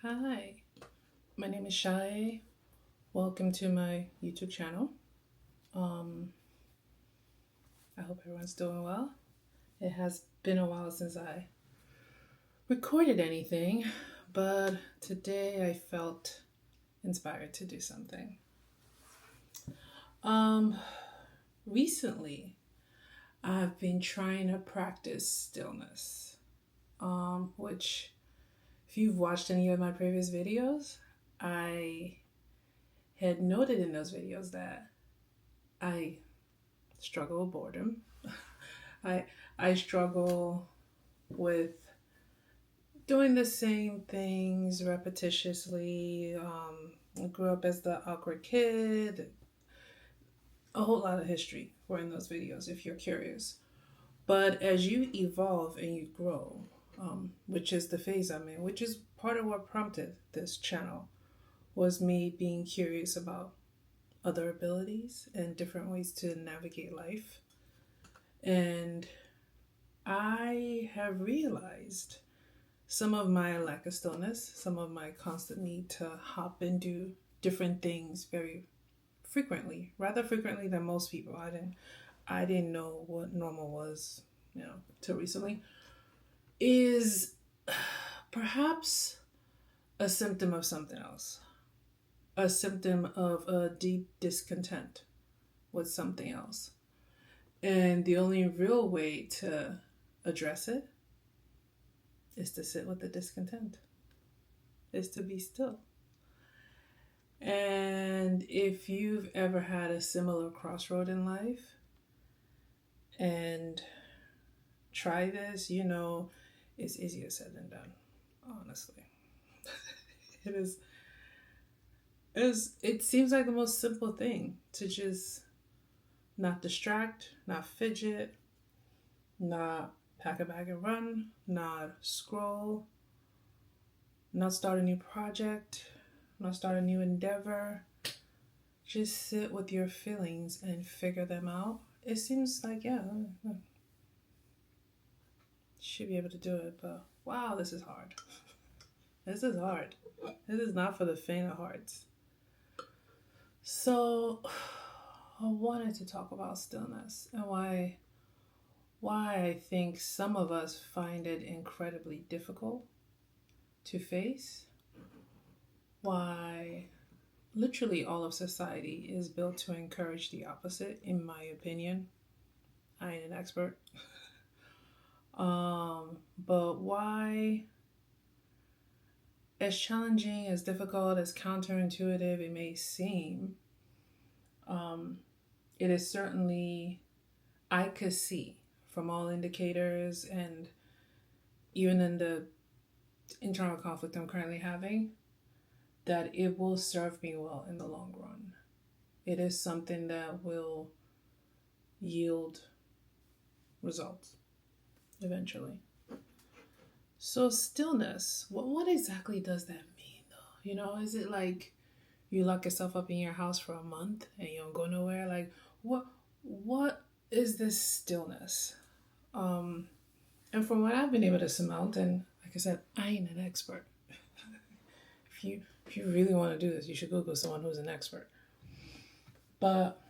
Hi, my name is Shai. Welcome to my YouTube channel. Um, I hope everyone's doing well. It has been a while since I recorded anything, but today I felt inspired to do something. Um, Recently, I've been trying to practice stillness, which, if you've watched any of my previous videos, I had noted in those videos that I struggle with boredom. I I struggle with doing the same things repetitiously. I grew up as the awkward kid. A whole lot of history were in those videos if you're curious. But as you evolve and you grow, which is the phase I'm in, which is part of what prompted this channel, was me being curious about other abilities and different ways to navigate life. And I have realized some of my lack of stillness, some of my constant need to hop and do different things very frequently, rather frequently than most people. I didn't know what normal was, till recently, is perhaps a symptom of something else. A symptom of a deep discontent with something else. And the only real way to address it is to sit with the discontent, is to be still. And if you've ever had a similar crossroad in life and try this, it's easier said than done, honestly. It is. It seems like the most simple thing to just not distract, not fidget, not pack a bag and run, not scroll, not start a new project, not start a new endeavor. Just sit with your feelings and figure them out. It seems like, yeah, should be able to do it, but wow, this is hard. This is hard. This is not for the faint of hearts. So, I wanted to talk about stillness and why I think some of us find it incredibly difficult to face. Why literally all of society is built to encourage the opposite, in my opinion. I ain't an expert. But why, as challenging, as difficult, as counterintuitive it may seem, it is certainly, I could see from all indicators and even in the internal conflict I'm currently having, that it will serve me well in the long run. It is something that will yield results eventually. So stillness, what exactly does that mean though? Is it like you lock yourself up in your house for a month and you don't go nowhere? Like what is this stillness? And from what I've been able to surmount, and like I said, I ain't an expert. If you really want to do this, you should Google someone who's an expert. But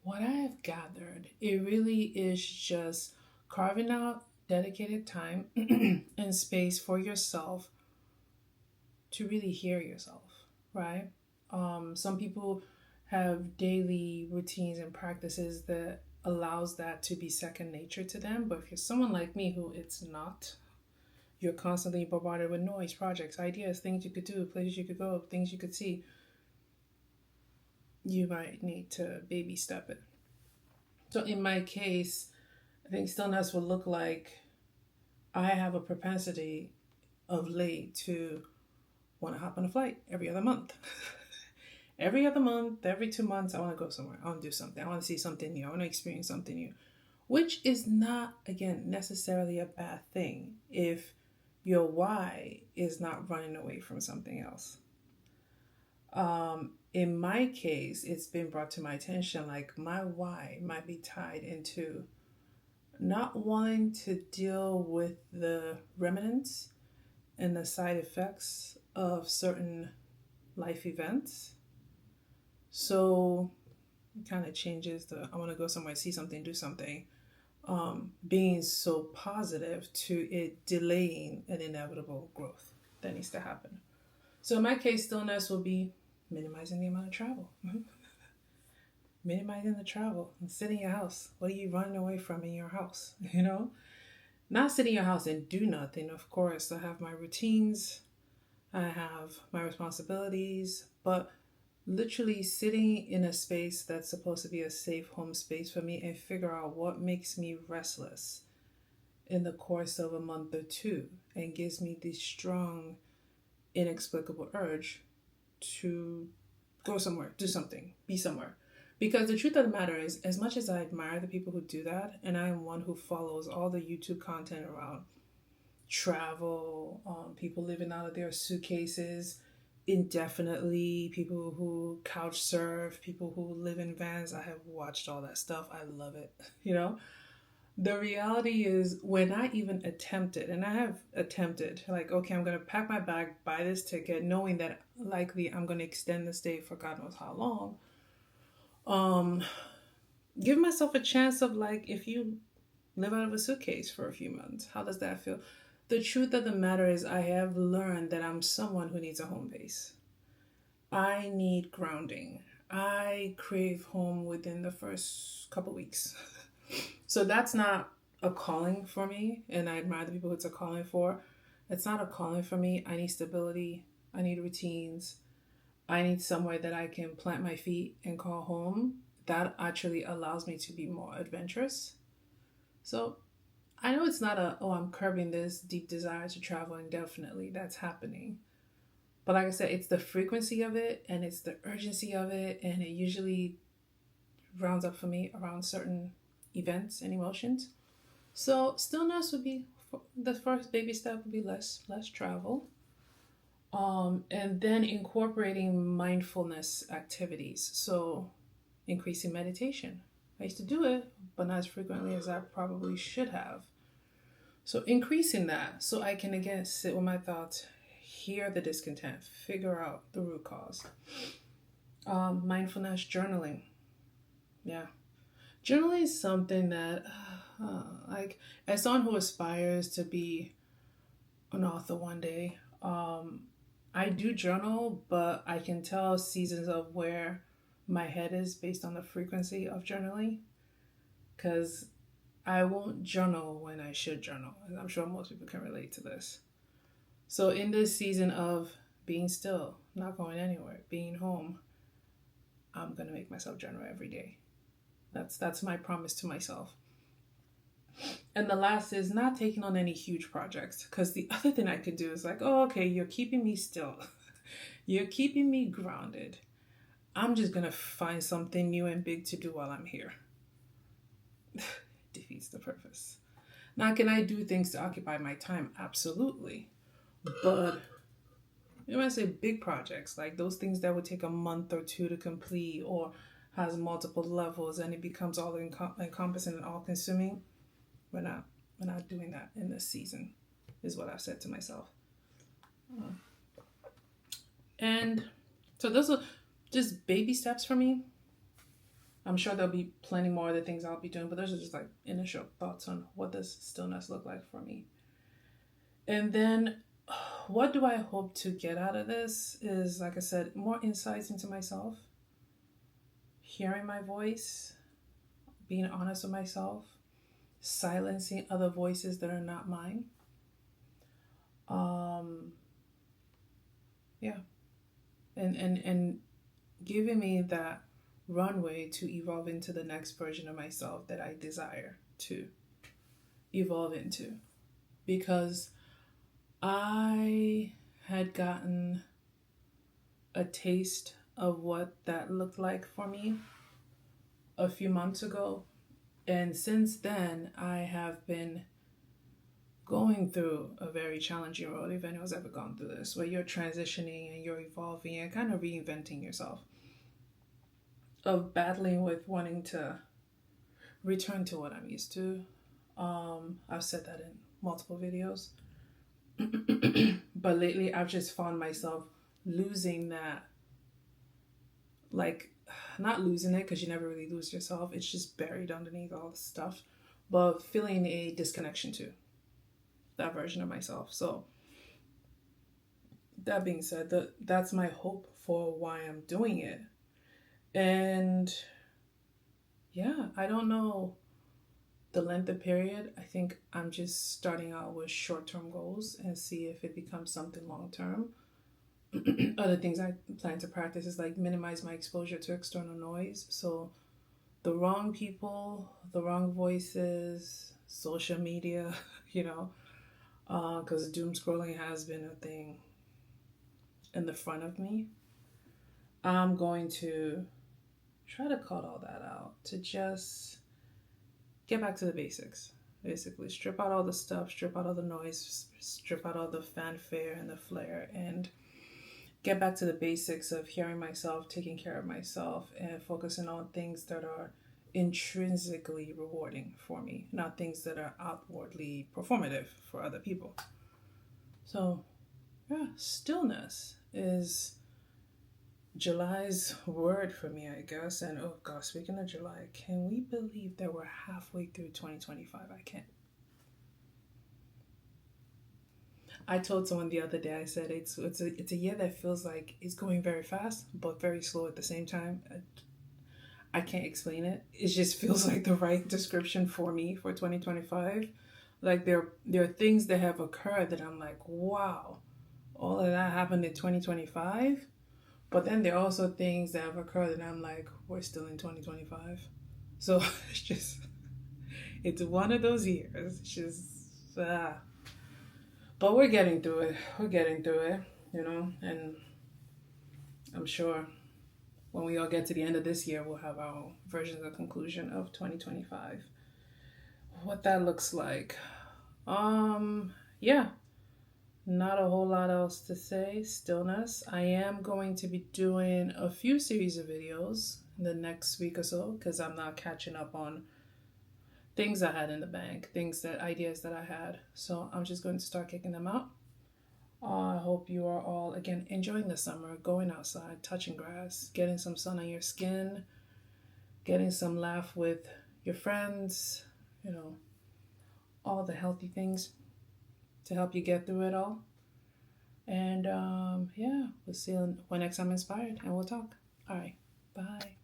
what I have gathered, it really is just carving out dedicated time and space for yourself to really hear yourself, right? Some people have daily routines and practices that allows that to be second nature to them. But if you're someone like me who it's not, you're constantly bombarded with noise, projects, ideas, things you could do, places you could go, things you could see, you might need to baby step it. So in my case, I think stillness would look like I have a propensity of late to want to hop on a flight every other month. Every other month, every 2 months, I want to go somewhere. I want to do something. I want to see something new. I want to experience something new. Which is not, again, necessarily a bad thing if your why is not running away from something else. In my case, it's been brought to my attention like my why might be tied into not wanting to deal with the remnants and the side effects of certain life events. So it kind of changes the I want to go somewhere, see something, do something, being so positive to it delaying an inevitable growth that needs to happen. So in my case, stillness will be minimizing the amount of travel. Minimizing the travel and sit in your house. What are you running away from in your house? Not sit in your house and do nothing. Of course, I have my routines, I have my responsibilities, but literally sitting in a space that's supposed to be a safe home space for me and figure out what makes me restless in the course of a month or two and gives me the strong, inexplicable urge to go somewhere, do something, be somewhere. Because the truth of the matter is, as much as I admire the people who do that, and I am one who follows all the YouTube content around travel, people living out of their suitcases indefinitely, people who couch surf, people who live in vans. I have watched all that stuff. I love it. The reality is, when I even attempted, and I have attempted, like, okay, I'm going to pack my bag, buy this ticket, knowing that likely I'm going to extend the stay for God knows how long. Give myself a chance of, like, if you live out of a suitcase for a few months, how does that feel? The truth of the matter is, I have learned that I'm someone who needs a home base. I need grounding. I crave home within the first couple weeks. So that's not a calling for me, and I admire the people it's a calling for. It's not a calling for me. I need stability. I need routines. I need somewhere that I can plant my feet and call home. That actually allows me to be more adventurous. So I know it's not I'm curbing this deep desire to travel indefinitely. That's happening. But like I said, it's the frequency of it and it's the urgency of it. And it usually rounds up for me around certain events and emotions. So stillness would be the first baby step would be less travel. And then incorporating mindfulness activities. So increasing meditation. I used to do it, but not as frequently as I probably should have. So increasing that so I can again sit with my thoughts, hear the discontent, figure out the root cause. Mindfulness journaling. Yeah. Journaling is something that, like, as someone who aspires to be an author one day, I do journal, but I can tell seasons of where my head is based on the frequency of journaling. Because I won't journal when I should journal. And I'm sure most people can relate to this. So in this season of being still, not going anywhere, being home, I'm going to make myself journal every day. That's my promise to myself. And the last is not taking on any huge projects. Because the other thing I could do is like, oh, okay, you're keeping me still. You're keeping me grounded. I'm just going to find something new and big to do while I'm here. Defeats the purpose. Now, can I do things to occupy my time? Absolutely. But when I say big projects, like those things that would take a month or two to complete or has multiple levels and it becomes all encompassing and all consuming, we're not doing that in this season, is what I've said to myself. And so those are just baby steps for me. I'm sure there'll be plenty more other things I'll be doing, but those are just like initial thoughts on what does stillness look like for me. And then what do I hope to get out of this is, like I said, more insights into myself, hearing my voice, being honest with myself, silencing other voices that are not mine. And giving me that runway to evolve into the next version of myself that I desire to evolve into. Because I had gotten a taste of what that looked like for me a few months ago. And since then, I have been going through a very challenging road, if anyone's ever gone through this, where you're transitioning and you're evolving and kind of reinventing yourself. Of battling with wanting to return to what I'm used to. I've said that in multiple videos. But lately, I've just found myself losing that, like, not losing it because you never really lose yourself. It's just buried underneath all the stuff, but feeling a disconnection to that version of myself. So that being said, that's my hope for why I'm doing it. And yeah, I don't know the length of period. I think I'm just starting out with short-term goals and see if it becomes something long-term. Other things I plan to practice is like minimize my exposure to external noise. So the wrong people, the wrong voices, social media, you know, because doom scrolling has been a thing in the front of me. I'm going to try to cut all that out to just get back to the basics. Basically, strip out all the stuff, strip out all the noise, strip out all the fanfare and the flair, and get back to the basics of hearing myself, taking care of myself, and focusing on things that are intrinsically rewarding for me, not things that are outwardly performative for other people. So, yeah, stillness is July's word for me, I guess. And oh gosh, speaking of July, can we believe that we're halfway through 2025? I can't. I told someone the other day, I said it's a year that feels like it's going very fast, but very slow at the same time. I can't explain it. It just feels like the right description for me for 2025. Like there are things that have occurred that I'm like, wow, all of that happened in 2025. But then there are also things that have occurred and I'm like, we're still in 2025. So it's just, it's one of those years. It's just, but we're getting through it. We're getting through it, you know, and I'm sure when we all get to the end of this year, we'll have our version of the conclusion of 2025. What that looks like. Yeah, not a whole lot else to say. Stillness. I am going to be doing a few series of videos in the next week or so because I'm not catching up on things I had in the bank, ideas that I had. So I'm just going to start kicking them out. I hope you are all, again, enjoying the summer, going outside, touching grass, getting some sun on your skin, getting some laugh with your friends, you know, all the healthy things to help you get through it all. And yeah, we'll see you when next I'm inspired and we'll talk. All right. Bye.